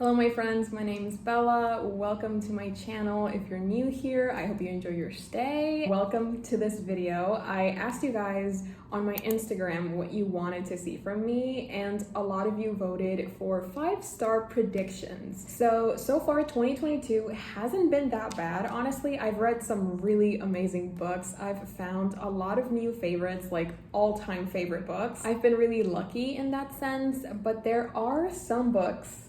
Hello my friends, my name is Bella. Welcome to my channel. If you're new here, I hope you enjoy your stay. Welcome to this video. I asked you guys on my Instagram what you wanted to see from me, and a lot of you voted for 5-star predictions. So far 2022 hasn't been that bad. Honestly, I've read some really amazing books. I've found a lot of new favorites, like all-time favorite books. I've been really lucky in that sense, but there are some books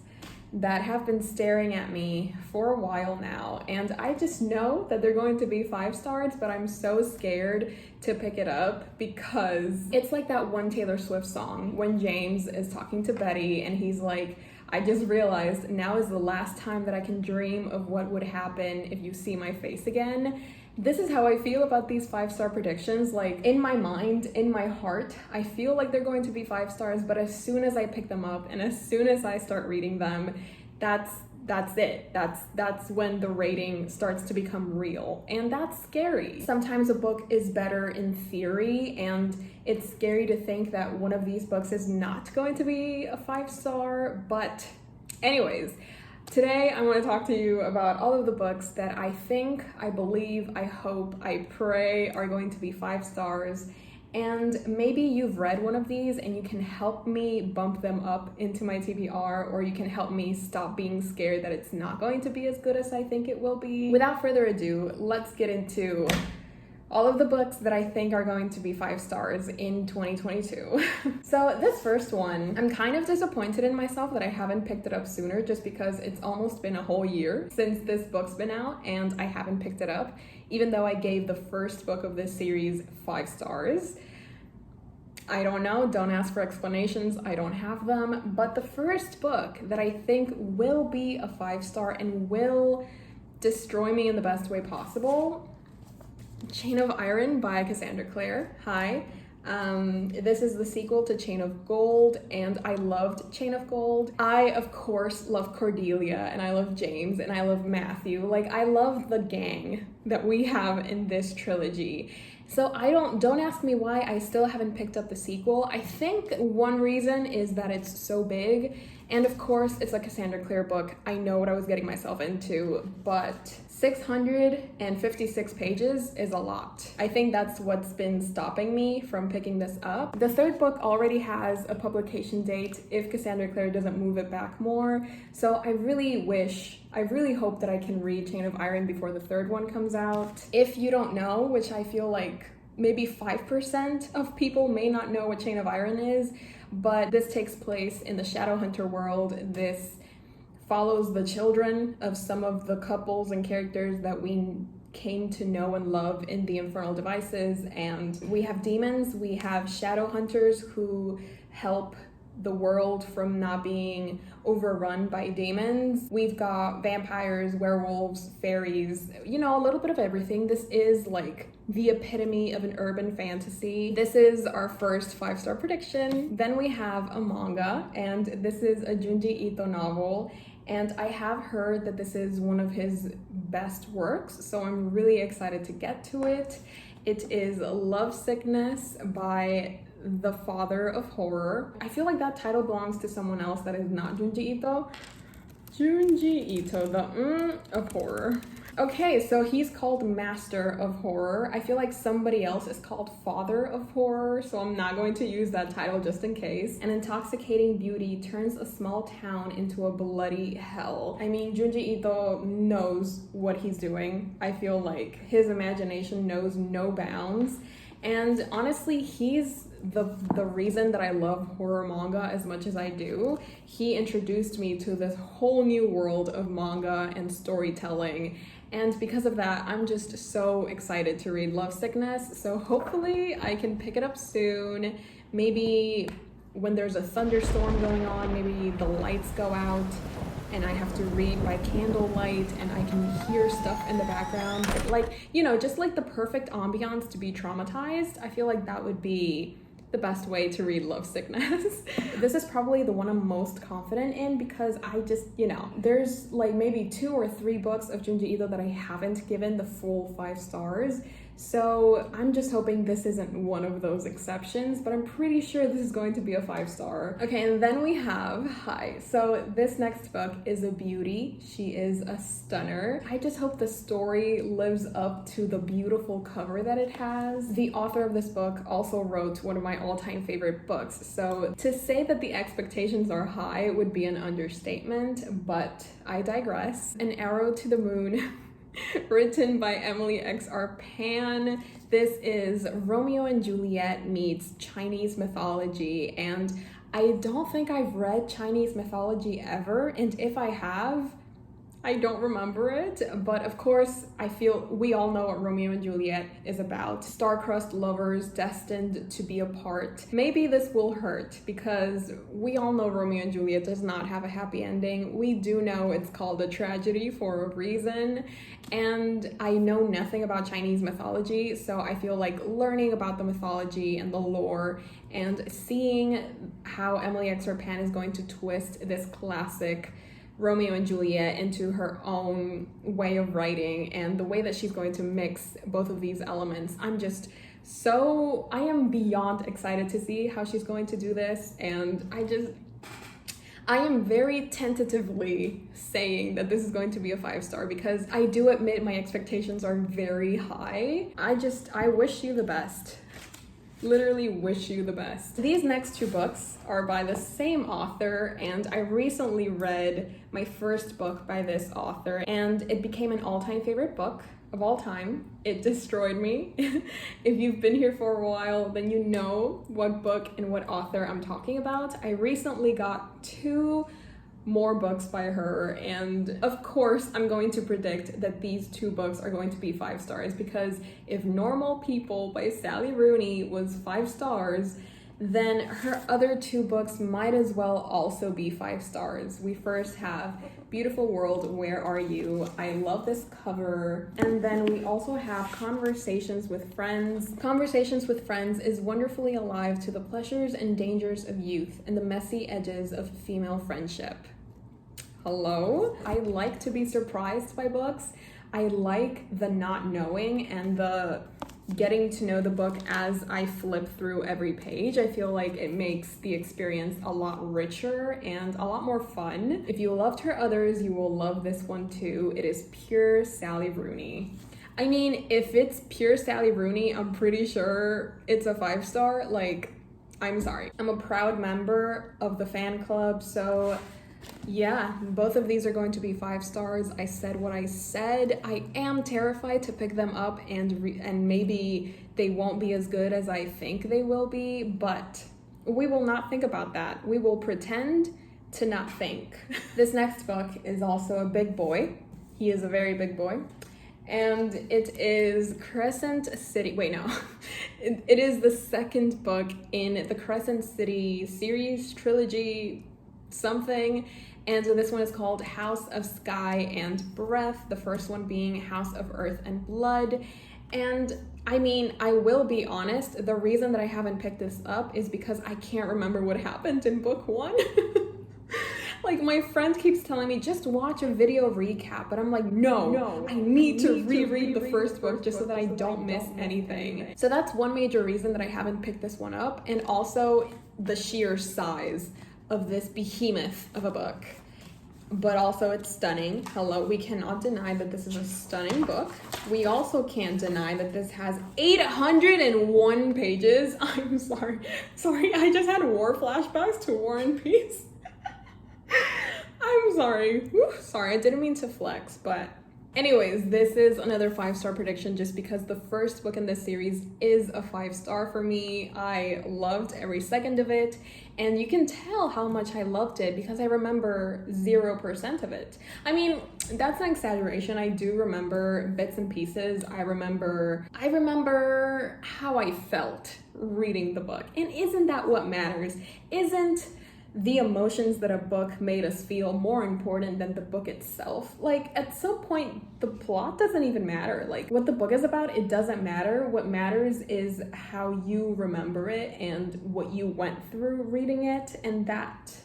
that have been staring at me for a while now, and I just know that they're going to be 5 stars, but I'm so scared to pick it up because it's like that one Taylor Swift song when James is talking to Betty and he's like, I just realized now is the last time that I can dream of what would happen if you see my face again. This is how I feel about these 5-star predictions. Like, in my mind, in my heart, I feel like they're going to be 5 stars, but as soon as I pick them up and as soon as I start reading them, that's it. That's when the rating starts to become real, and that's scary. Sometimes a book is better in theory, and it's scary to think that one of these books is not going to be a 5-star, but anyways, today I want to talk to you about all of the books that I think, I believe, I hope, I pray are going to be 5 stars. And maybe you've read one of these and you can help me bump them up into my TBR, or you can help me stop being scared that it's not going to be as good as I think it will be. Without further ado, let's get into all of the books that I think are going to be 5 stars in 2022. So this first one, I'm kind of disappointed in myself that I haven't picked it up sooner, just because it's almost been a whole year since this book's been out and I haven't picked it up, even though I gave the first book of this series 5 stars. I don't know, don't ask for explanations, I don't have them, but the first book that I think will be a 5-star and will destroy me in the best way possible, Chain of Erin by Cassandra Clare. Hi. This is the sequel to Chain of Gold, and I loved Chain of Gold. I, of course, love Cordelia, and I love James, and I love Matthew. Like, I love the gang that we have in this trilogy. So don't ask me why I still haven't picked up the sequel. I think one reason is that it's so big, and of course, it's a Cassandra Clare book. I know what I was getting myself into, but 656 pages is a lot. I think that's what's been stopping me from picking this up. The third book already has a publication date if Cassandra Clare doesn't move it back more. So I really hope that I can read Chain of Erin before the third one comes out. If you don't know, which I feel like maybe 5% of people may not know what Chain of Erin is, but this takes place in the Shadowhunter world. This follows the children of some of the couples and characters that we came to know and love in the Infernal Devices, and we have demons, we have Shadowhunters who help the world from not being overrun by demons. We've got vampires, werewolves, fairies, you know, a little bit of everything. This is like the epitome of an urban fantasy. This is our first 5-star prediction. Then we have a manga, and this is a Junji Ito novel, and I have heard that this is one of his best works, so I'm really excited to get to it. It is Lovesickness by the father of horror. I feel like that title belongs to someone else that is not Junji Ito. Junji Ito, the of horror. Okay, so he's called Master of Horror. I feel like somebody else is called Father of Horror, so I'm not going to use that title just in case. An intoxicating beauty turns a small town into a bloody hell. I mean, Junji Ito knows what he's doing. I feel like his imagination knows no bounds. And honestly, he's the reason that I love horror manga as much as I do. He introduced me to this whole new world of manga and storytelling, and because of that, I'm just so excited to read Lovesickness. So hopefully I can pick it up soon. Maybe when there's a thunderstorm going on, maybe the lights go out and I have to read by candlelight and I can hear stuff in the background. Like, you know, just like the perfect ambiance to be traumatized. I feel like that would be the best way to read Lovesickness. This is probably the one I'm most confident in because I just, you know, there's like maybe 2 or 3 books of Junji Ito that I haven't given the full 5 stars. So I'm just hoping this isn't one of those exceptions, but I'm pretty sure this is going to be a 5-star. Okay, and then we have So this next book is a beauty. She is a stunner. I just hope the story lives up to the beautiful cover that it has. The author of this book also wrote one of my all-time favorite books, so to say that the expectations are high would be an understatement, but I digress. An Arrow to the Moon, written by Emily X.R. Pan. This is Romeo and Juliet meets Chinese mythology, and I don't think I've read Chinese mythology ever, and if I have, I don't remember it, but of course, I feel we all know what Romeo and Juliet is about. Star-crossed lovers destined to be apart. Maybe this will hurt because we all know Romeo and Juliet does not have a happy ending. We do know it's called a tragedy for a reason, and I know nothing about Chinese mythology, so I feel like learning about the mythology and the lore and seeing how Emily X.R. Pan is going to twist this classic Romeo and Juliet into her own way of writing and the way that she's going to mix both of these elements. I am beyond excited to see how she's going to do this, and I am very tentatively saying that this is going to be a 5-star because I do admit my expectations are very high. I wish you the best. Literally wish you the best. These next two books are by the same author, and I recently read my first book by this author, and it became an all-time favorite book of all time. It destroyed me. If you've been here for a while, then you know what book and what author I'm talking about. I recently got 2 more books by her, and of course I'm going to predict that these 2 books are going to be 5 stars, because if Normal People by Sally Rooney was 5 stars, then her other 2 books might as well also be 5 stars. We first have Beautiful World, Where Are You? I love this cover. And then we also have Conversations with Friends. Conversations with Friends is wonderfully alive to the pleasures and dangers of youth and the messy edges of female friendship. Hello? I like to be surprised by books. I like the not knowing and the getting to know the book as I flip through every page. I feel like it makes the experience a lot richer and a lot more fun. If you loved her others, you will love this one too. It is pure Sally Rooney. I mean, if it's pure Sally Rooney, I'm pretty sure it's a 5-star. Like, I'm sorry. I'm a proud member of the fan club, so yeah, both of these are going to be 5 stars. I said what I said. I am terrified to pick them up and maybe they won't be as good as I think they will be, but we will not think about that. We will pretend to not think. This next book is also a big boy. He is a very big boy. And it is Crescent City. Wait, no. It is the second book in the Crescent City series, trilogy, something, and so this one is called House of Sky and Breath, the first one being House of Earth and Blood. And I mean, I will be honest, the reason that I haven't picked this up is because I can't remember what happened in book 1. Like, my friend keeps telling me, just watch a video recap, but I'm like, no, I need to reread the first book just so that I don't miss anything. So that's one major reason that I haven't picked this one up, and also the sheer size of this behemoth of a book. But also it's stunning. Hello, we cannot deny that this is a stunning book. We also can't deny that this has 801 pages. I'm sorry, I just had war flashbacks to War and Peace. I'm sorry. Sorry, I didn't mean to flex, but anyways, this is another 5-star prediction just because the first book in this series is a 5-star for me. I loved every second of it, and you can tell how much I loved it because I remember 0% of it. I mean, that's an exaggeration. I do remember bits and pieces. I remember how I felt reading the book. And isn't that what matters? Isn't the emotions that a book made us feel more important than the book itself? Like, at some point, the plot doesn't even matter. Like, what the book is about, it doesn't matter. What matters is how you remember it and what you went through reading it, and that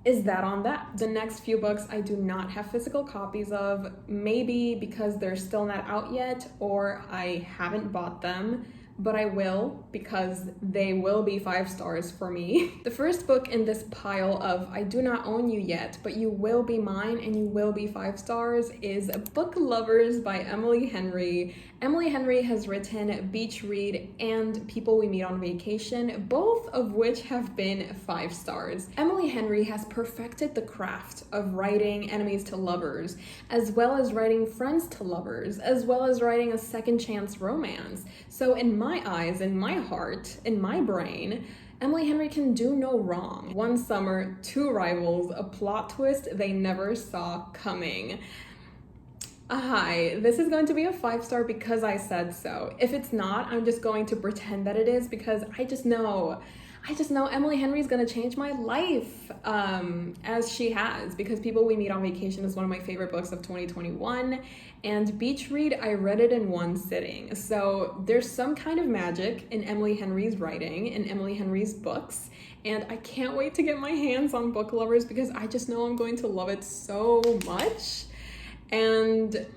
is that on that. The next few books I do not have physical copies of, maybe because they're still not out yet or I haven't bought them, but I will because they will be 5 stars for me. The first book in this pile of I do not own you yet, but you will be mine and you will be 5 stars is Book Lovers by Emily Henry. Emily Henry has written Beach Read and People We Meet on Vacation, both of which have been 5 stars. Emily Henry has perfected the craft of writing enemies to lovers, as well as writing friends to lovers, as well as writing a second chance romance. So in my eyes, in my heart, in my brain, Emily Henry can do no wrong. One summer, 2 rivals, a plot twist they never saw coming. Hi, this is going to be a 5-star because I said so. If it's not, I'm just going to pretend that it is because I just know Emily Henry's gonna change my life, as she has, because People We Meet on Vacation is one of my favorite books of 2021, and Beach Read, I read it in one sitting. So there's some kind of magic in Emily Henry's writing, in Emily Henry's books, and I can't wait to get my hands on Book Lovers because I just know I'm going to love it so much. And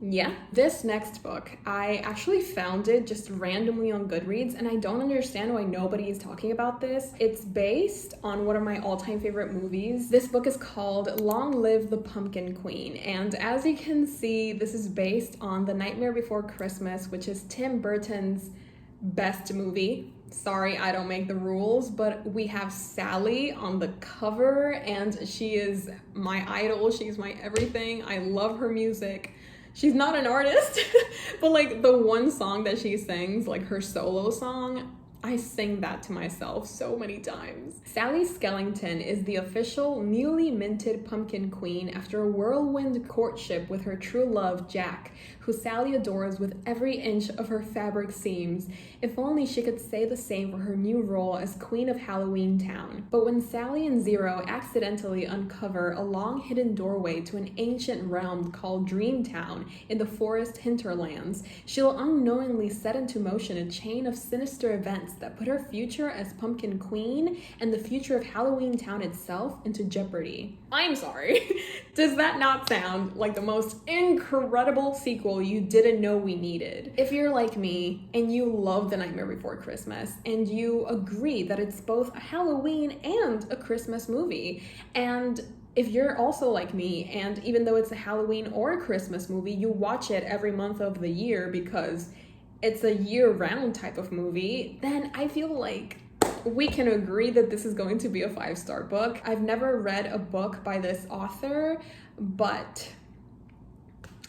yeah, this next book, I actually found it just randomly on Goodreads, and I don't understand why nobody is talking about this. It's based on one of my all-time favorite movies. This book is called Long Live the Pumpkin Queen, and as you can see, this is based on The Nightmare Before Christmas, which is Tim Burton's best movie. Sorry, I don't make the rules, but we have Sally on the cover, and she is my idol. She's my everything. I love her music. She's not an artist, but like the one song that she sings, like her solo song, I sing that to myself so many times. Sally Skellington is the official newly minted pumpkin queen after a whirlwind courtship with her true love, Jack, who Sally adores with every inch of her fabric seams. If only she could say the same for her new role as Queen of Halloween Town. But when Sally and Zero accidentally uncover a long hidden doorway to an ancient realm called Dreamtown in the forest hinterlands, she'll unknowingly set into motion a chain of sinister events that put her future as Pumpkin Queen and the future of Halloween Town itself into jeopardy. I'm sorry. Does that not sound like the most incredible sequel you didn't know we needed? If you're like me and you love The Nightmare Before Christmas and you agree that it's both a Halloween and a Christmas movie, and if you're also like me and even though it's a Halloween or a Christmas movie, you watch it every month of the year because it's a year-round type of movie, then I feel like we can agree that this is going to be a 5-star book. I've never read a book by this author, but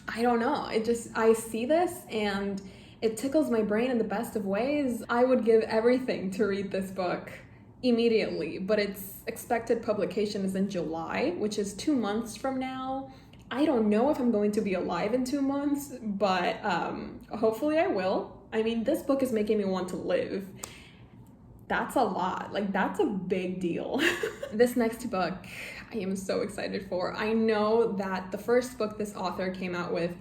I don't know. I see this and it tickles my brain in the best of ways. I would give everything to read this book immediately, but its expected publication is in July, which is 2 months from now. I don't know if I'm going to be alive in 2 months, but hopefully I will. I mean, this book is making me want to live. That's a lot. Like, that's a big deal. This next book, I am so excited for. I know that the first book this author came out with,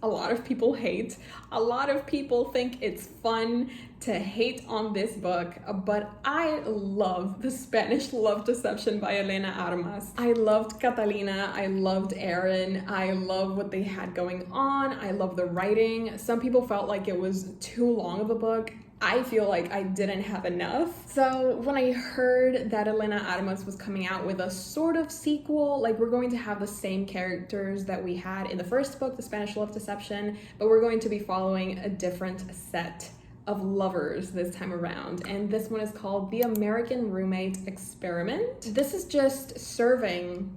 a lot of people hate. A lot of people think it's fun to hate on this book, but I love The Spanish Love Deception by Elena Armas. I loved Catalina, I loved Erin, I love what they had going on, I love the writing. Some people felt like it was too long of a book. I feel like I didn't have enough. So when I heard that Elena Armas was coming out with a sort of sequel, like we're going to have the same characters that we had in the first book, The Spanish Love Deception, but we're going to be following a different set of lovers this time around. And this one is called The American Roommate Experiment. This is just serving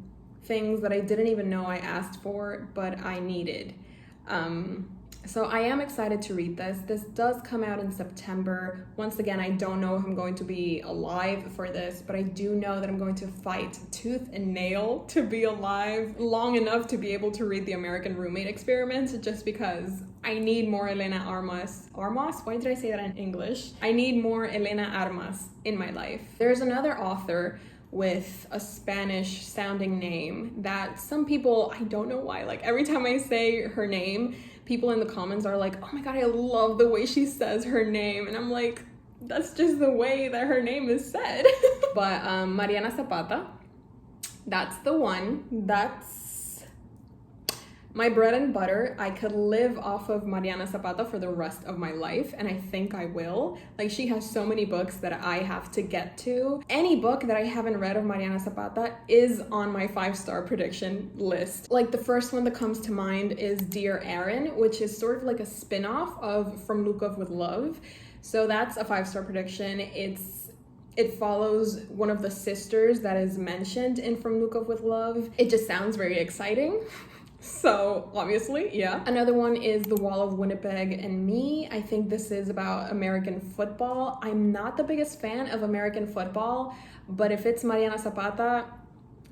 things that I didn't even know I asked for, but I needed. So I am excited to read this. This does come out in September. Once again, I don't know if I'm going to be alive for this, but I do know that I'm going to fight tooth and nail to be alive long enough to be able to read The American Roommate Experiment, just because I need more Elena Armas. Armas? Why did I say that in English? I need more Elena Armas in my life. There's another author with a Spanish sounding name that some people, I don't know why, like every time I say her name, people in the comments are like, oh my god, I love the way she says her name. And I'm like, that's just the way that her name is said. But Mariana Zapata That's the one. That's my bread and butter. I could live off of Mariana Zapata for the rest of my life, and I think I will. Like, she has so many books that I have to get to. Any book that I haven't read of Mariana Zapata is on my 5-star prediction list. Like, the first one that comes to mind is Dear Erin, which is sort of like a spin-off of From Lukov with Love. So that's a 5-star prediction. It follows one of the sisters that is mentioned in From Lukov with Love. It just sounds very exciting. So obviously, yeah. Another one is The Wall of Winnipeg and Me. I think this is about American football. I'm not the biggest fan of American football, but if it's Mariana Zapata,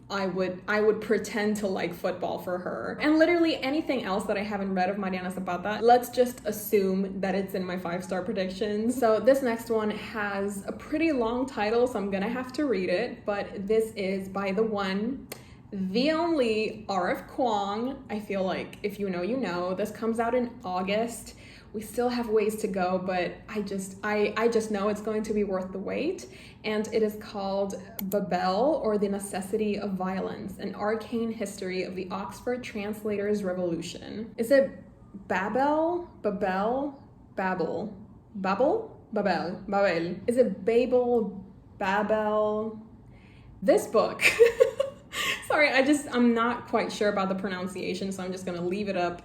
I would pretend to like football for her. And literally anything else that I haven't read of Mariana Zapata, let's just assume that it's in my 5-star predictions. So this next one has a pretty long title, so I'm gonna have to read it, but this is by the one, the only R.F. Kuang. I feel like if you know, you know. This comes out in August. We still have ways to go, but I just know it's going to be worth the wait. And it is called Babel, or The Necessity of Violence, an arcane history of the Oxford Translators' Revolution. Is it Babel? Babel? Babel? Babel? Babel? Babel. Is it Babel? Babel? This book. Sorry, I'm not quite sure about the pronunciation, so I'm just gonna leave it up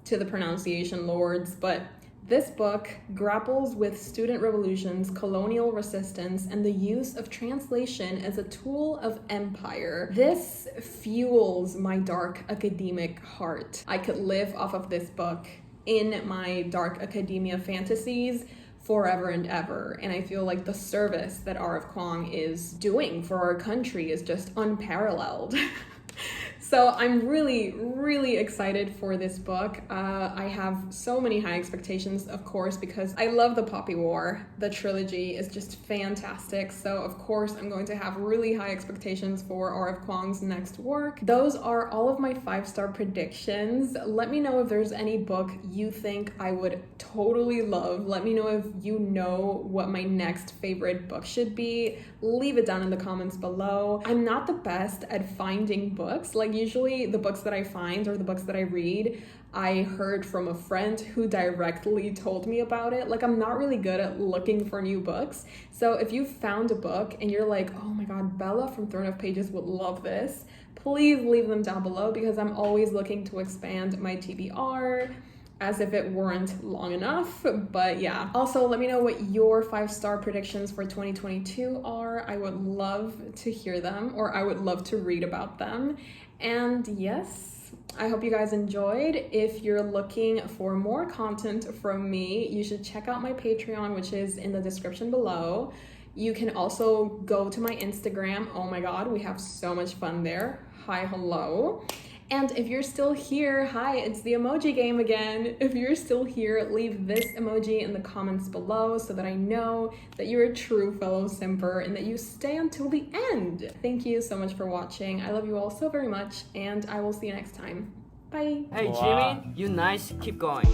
to the pronunciation lords. But this book grapples with student revolutions, colonial resistance, and the use of translation as a tool of empire. This fuels my dark academic heart. I could live off of this book in my dark academia fantasies forever and ever. And I feel like the service that R.F. Kuang is doing for our country is just unparalleled. So I'm really, really excited for this book. I have so many high expectations, of course, because I love the Poppy War. The trilogy is just fantastic. So of course, I'm going to have really high expectations for R.F. Kuang's next work. Those are all of my 5-star predictions. Let me know if there's any book you think I would totally love. Let me know if you know what my next favorite book should be. Leave it down in the comments below. I'm not the best at finding books. Like, usually the books that I find or the books that I read, I heard from a friend who directly told me about it. Like, I'm not really good at looking for new books. So if you found a book and you're like, oh my God, Bella from Throne of Pages would love this, please leave them down below, because I'm always looking to expand my TBR, as if it weren't long enough. But yeah, also let me know what your 5-star predictions for 2022 are. I would love to hear them, or I would love to read about them. And yes, I hope you guys enjoyed. If you're looking for more content from me, you should check out my Patreon, which is in the description below. You can also go to my Instagram. Oh my God, we have so much fun there. Hi, hello. And if you're still here, hi, it's the emoji game again. If you're still here, leave this emoji in the comments below so that I know that you're a true fellow simper and that you stay until the end. Thank you so much for watching. I love you all so very much, and I will see you next time. Bye. Hey, Jimmy, you nice. Keep going.